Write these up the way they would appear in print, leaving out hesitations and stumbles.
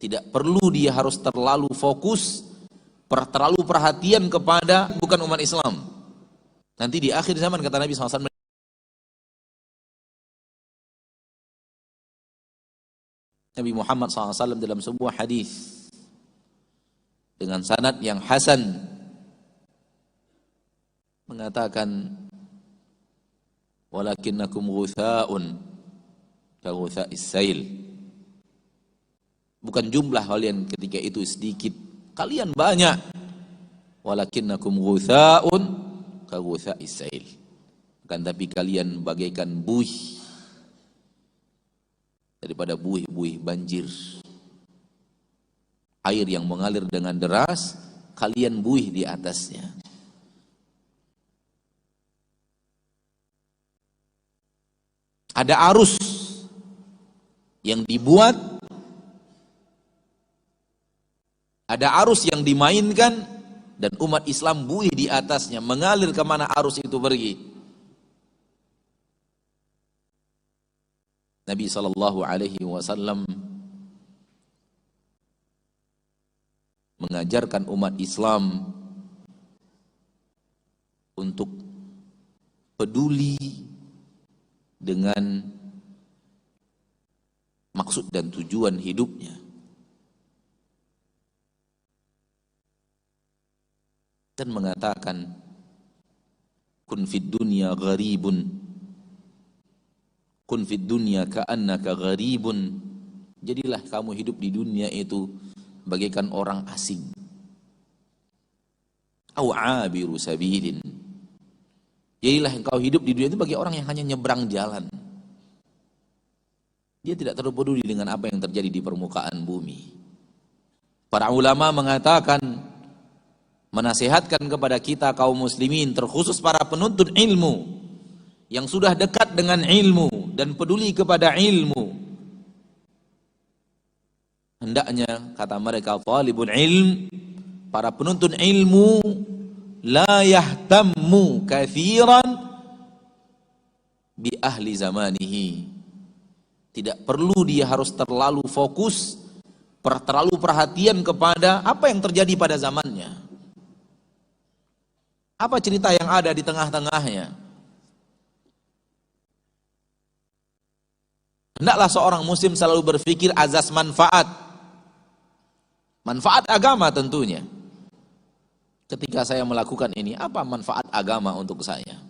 Tidak perlu dia harus terlalu fokus, terlalu perhatian kepada bukan umat Islam. Nanti di akhir zaman kata Nabi SAW, Nabi Muhammad SAW dalam sebuah hadis dengan sanad yang hasan mengatakan, walakinnakum ghutha'un ka ghutha'is sail. Bukan jumlah kalian ketika itu sedikit, kalian banyak. Walakinnakum ghutha'un ka ghutha'is sail. Akan tapi kalian bagaikan buih daripada buih-buih banjir. Air yang mengalir dengan deras, kalian buih di atasnya. Ada arus yang dibuat, ada arus yang dimainkan, dan umat Islam buih di atasnya, mengalir kemana arus itu pergi. Nabi SAW mengajarkan umat Islam untuk peduli dengan maksud dan tujuan hidupnya. Dan mengatakan, kun fid dunya gharibun, kun fid dunya ka'annaka gharibun. Jadilah kamu hidup di dunia itu bagaikan orang asing. Au abiru sabilin. Jadilah engkau hidup di dunia itu bagi orang yang hanya nyebrang jalan. Dia tidak terlalu peduli dengan apa yang terjadi di permukaan bumi. Para ulama mengatakan, menasihatkan kepada kita kaum muslimin, terkhusus para penuntut ilmu yang sudah dekat dengan ilmu dan peduli kepada ilmu, hendaknya, kata mereka, talibul ilm, para penuntut ilmu, la yahtammu kathiran bi ahli zamanihi. Tidak perlu dia harus terlalu fokus, terlalu perhatian kepada apa yang terjadi pada zamannya, apa cerita yang ada di tengah-tengahnya. Hendaklah seorang muslim selalu berpikir azas manfaat agama tentunya. Ketika saya melakukan ini, apa manfaat agama untuk saya?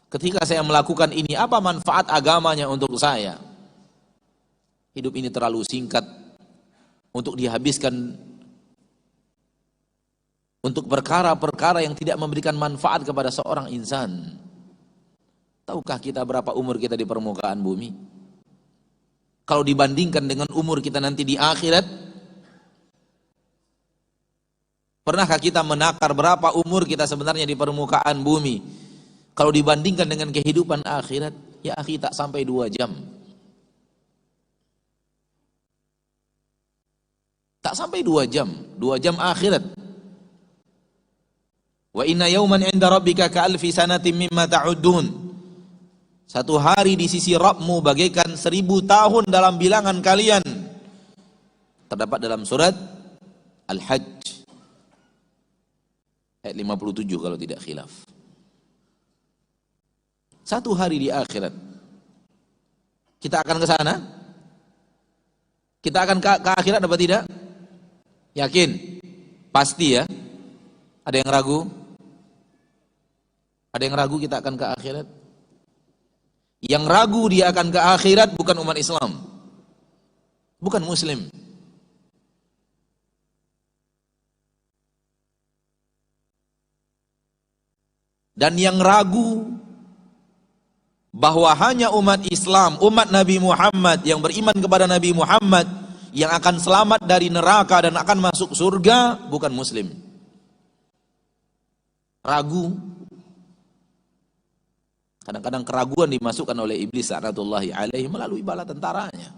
Ketika saya melakukan ini, apa manfaat agamanya untuk saya? Hidup ini terlalu singkat untuk dihabiskan untuk perkara-perkara yang tidak memberikan manfaat kepada seorang insan. Tahukah kita berapa umur kita di permukaan bumi? Kalau dibandingkan dengan umur kita nanti di akhirat, pernahkah kita menakar berapa umur kita sebenarnya di permukaan bumi? Kalau dibandingkan dengan kehidupan akhirat, ya akhi, tak sampai 2 jam. Tak sampai 2 jam, 2 jam akhirat. Wa inna yawman 'inda rabbika ka'alfi sanatin mimma ta'uddun. Satu hari di sisi Rabbmu bagaikan 1000 tahun dalam bilangan kalian. Terdapat dalam surat Al-Hajj ayat 57 kalau tidak khilaf. Satu hari di akhirat. Kita akan ke sana? Kita akan ke akhirat apa tidak? Yakin? Pasti ya? Ada yang ragu? Ada yang ragu kita akan ke akhirat? Yang ragu dia akan ke akhirat bukan umat Islam, bukan muslim. Dan yang ragu bahwa hanya umat Islam, umat Nabi Muhammad yang beriman kepada Nabi Muhammad yang akan selamat dari neraka dan akan masuk surga, bukan muslim. Ragu. Kadang-kadang keraguan dimasukkan oleh iblis laknatullahi alaihi melalui bala tentaranya.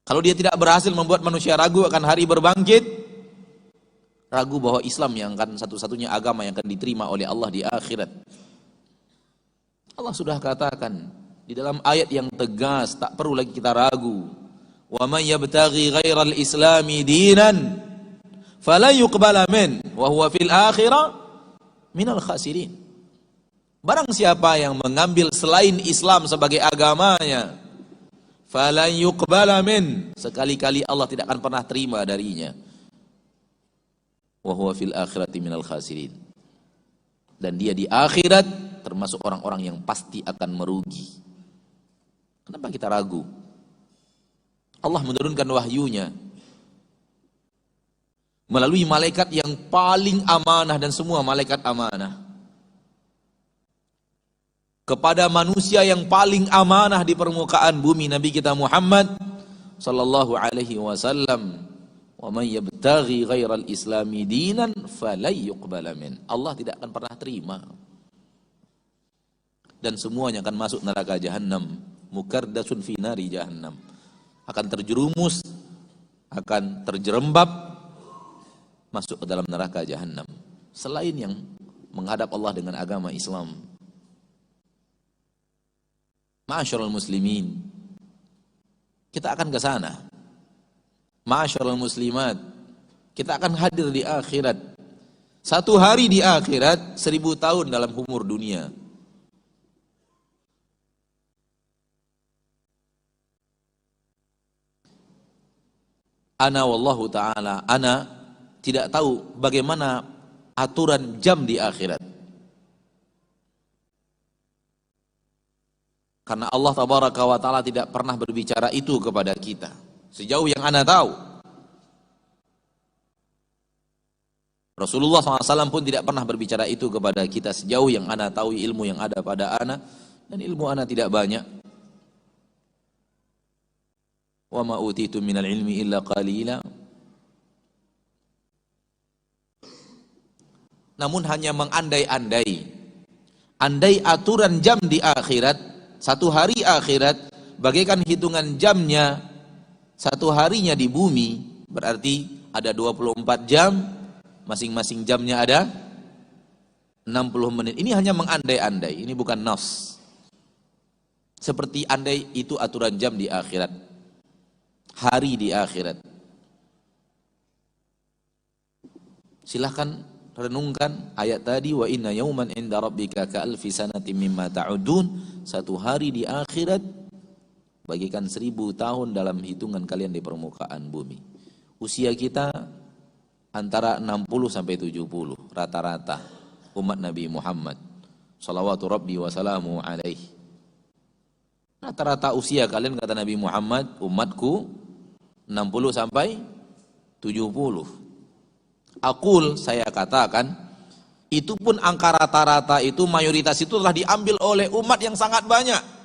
Kalau dia tidak berhasil membuat manusia ragu akan hari berbangkit, ragu bahwa Islam yang akan satu-satunya agama yang akan diterima oleh Allah di akhirat. Allah sudah katakan di dalam ayat yang tegas, tak perlu lagi kita ragu. Wa man yabtaghi ghairal islami dinan fala yuqbala min wa huwa fil akhirah minal khasirin. Barang siapa yang mengambil selain Islam sebagai agamanya, fala yuqbala min, sekali-kali Allah tidak akan pernah terima darinya. Wa huwa fil akhirati minal khasirin. Dan dia di akhirat termasuk orang-orang yang pasti akan merugi. Kenapa kita ragu? Allah menurunkan wahyunya melalui malaikat yang paling amanah dan semua malaikat amanah kepada manusia yang paling amanah di permukaan bumi, Nabi kita Muhammad sallallahu alaihi wasallam. Wa man yabtaghi ghairal islami dinan falay yuqbala min. Allah tidak akan pernah terima. Dan semuanya akan masuk neraka jahanam, mukardasun fi nari jahannam. Akan terjerumus, akan terjerembab masuk ke dalam neraka jahanam. Selain yang menghadap Allah dengan agama Islam. Ma'asyiral muslimin, kita akan ke sana. Ma'asyiral muslimat, kita akan hadir di akhirat. Satu hari di akhirat 1000 tahun dalam umur dunia. Ana wallahu ta'ala, ana tidak tahu bagaimana aturan jam di akhirat. Karena Allah tabaraka wa ta'ala tidak pernah berbicara itu kepada kita. Sejauh yang ana tahu. Rasulullah SAW pun tidak pernah berbicara itu kepada kita. Sejauh yang ana tahu ilmu yang ada pada ana. Dan ilmu ana tidak banyak. Wa ma utitu minal ilmi illa qalila. Namun hanya mengandai-andai. Andai aturan jam di akhirat, satu hari akhirat, bagaikan hitungan jamnya satu harinya di bumi, berarti ada 24 jam, masing-masing jamnya ada 60 menit. Ini hanya mengandai-andai, ini bukan nas. Seperti andai itu aturan jam di akhirat, hari di akhirat. Silahkan renungkan ayat tadi, wa inna yauman inda rabbika ka alfi sanatin mimma ta'udun. Satu hari di akhirat bagikan 1000 tahun dalam hitungan kalian di permukaan bumi. Usia kita antara 60 sampai 70 rata-rata umat Nabi Muhammad salawatu rabbi wa salamu alaihi. Rata-rata usia kalian kata Nabi Muhammad, umatku 60 sampai 70. Aqul, saya katakan, itu pun angka rata-rata itu, mayoritas itu telah diambil oleh umat yang sangat banyak.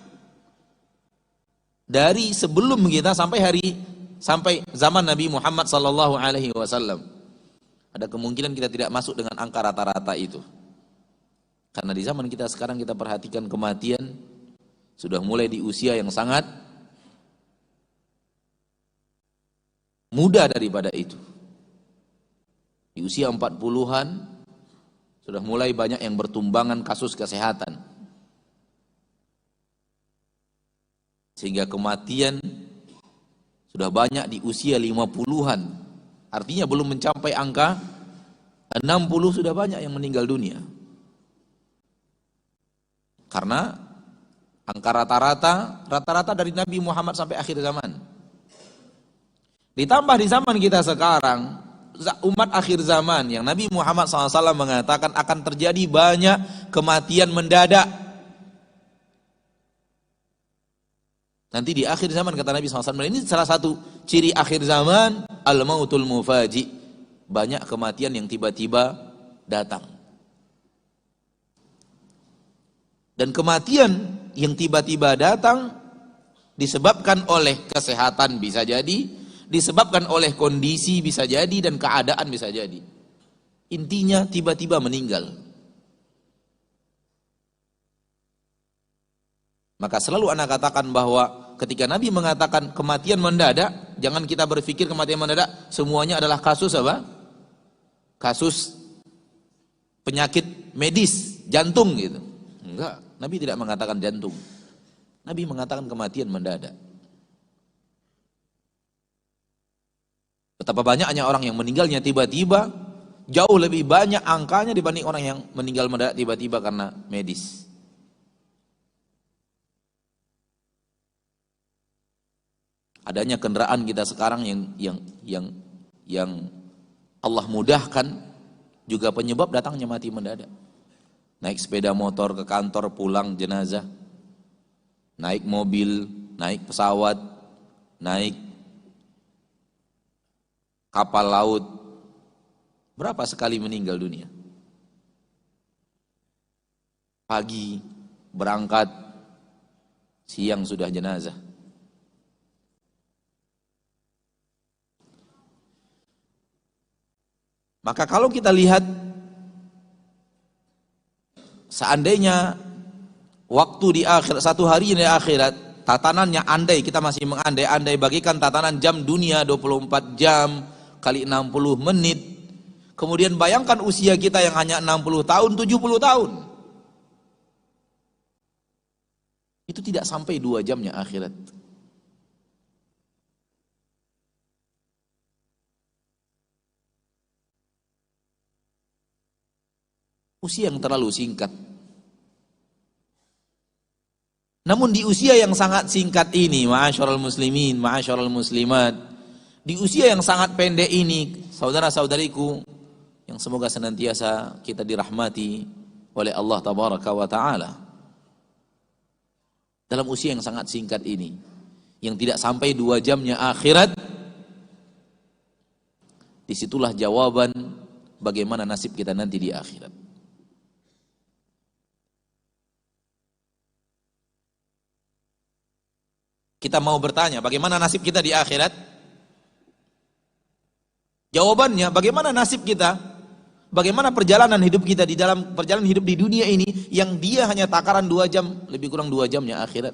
Dari sebelum kita sampai zaman Nabi Muhammad sallallahu alaihi wasallam. Ada kemungkinan kita tidak masuk dengan angka rata-rata itu. Karena di zaman kita sekarang kita perhatikan kematian sudah mulai di usia yang sangat muda daripada itu. Di usia 40-an sudah mulai banyak yang bertumbangan kasus kesehatan. Sehingga kematian sudah banyak di usia 50-an. Artinya belum mencapai angka 60 sudah banyak yang meninggal dunia. Karena angka rata-rata dari Nabi Muhammad sampai akhir zaman. Ditambah di zaman kita sekarang, umat akhir zaman yang Nabi Muhammad SAW mengatakan akan terjadi banyak kematian mendadak. Nanti di akhir zaman kata Nabi SAW, ini salah satu ciri akhir zaman, al-mautul mufaji, banyak kematian yang tiba-tiba datang. Dan kematian yang tiba-tiba datang disebabkan oleh kesehatan bisa jadi, disebabkan oleh kondisi bisa jadi, dan keadaan bisa jadi. Intinya tiba-tiba meninggal. Maka selalu anak katakan bahwa ketika Nabi mengatakan kematian mendadak, jangan kita berpikir kematian mendadak semuanya adalah kasus apa? Kasus penyakit medis, jantung gitu. Enggak, Nabi tidak mengatakan jantung. Nabi mengatakan kematian mendadak. Betapa banyaknya orang yang meninggalnya tiba-tiba, jauh lebih banyak angkanya dibanding orang yang meninggal mendadak tiba-tiba karena medis. Adanya kendaraan kita sekarang yang Allah mudahkan juga penyebab datangnya mati mendadak. Naik sepeda motor ke kantor, pulang jenazah. Naik mobil, naik pesawat, naik kapal laut. Berapa sekali meninggal dunia? Pagi berangkat, siang sudah jenazah. Maka kalau kita lihat, seandainya waktu di akhirat, satu hari di akhirat, tatanannya andai kita masih mengandai-andai, bagikan tatanan jam dunia 24 jam kali 60 menit. Kemudian bayangkan usia kita yang hanya 60 tahun, 70 tahun. Itu tidak sampai 2 jamnya akhirat. Usia yang terlalu singkat. Namun di usia yang sangat singkat ini, ma'asyiral muslimin, ma'asyiral muslimat, di usia yang sangat pendek ini, saudara-saudariku, yang semoga senantiasa kita dirahmati oleh Allah tabaraka wa ta'ala. Dalam usia yang sangat singkat ini, yang tidak sampai 2 jamnya akhirat, disitulah jawaban bagaimana nasib kita nanti di akhirat. Kita mau bertanya, bagaimana nasib kita di akhirat? Jawabannya, bagaimana nasib kita? Bagaimana perjalanan hidup kita di dalam perjalanan hidup di dunia ini yang dia hanya takaran 2 jam, lebih kurang 2 jamnya akhirat?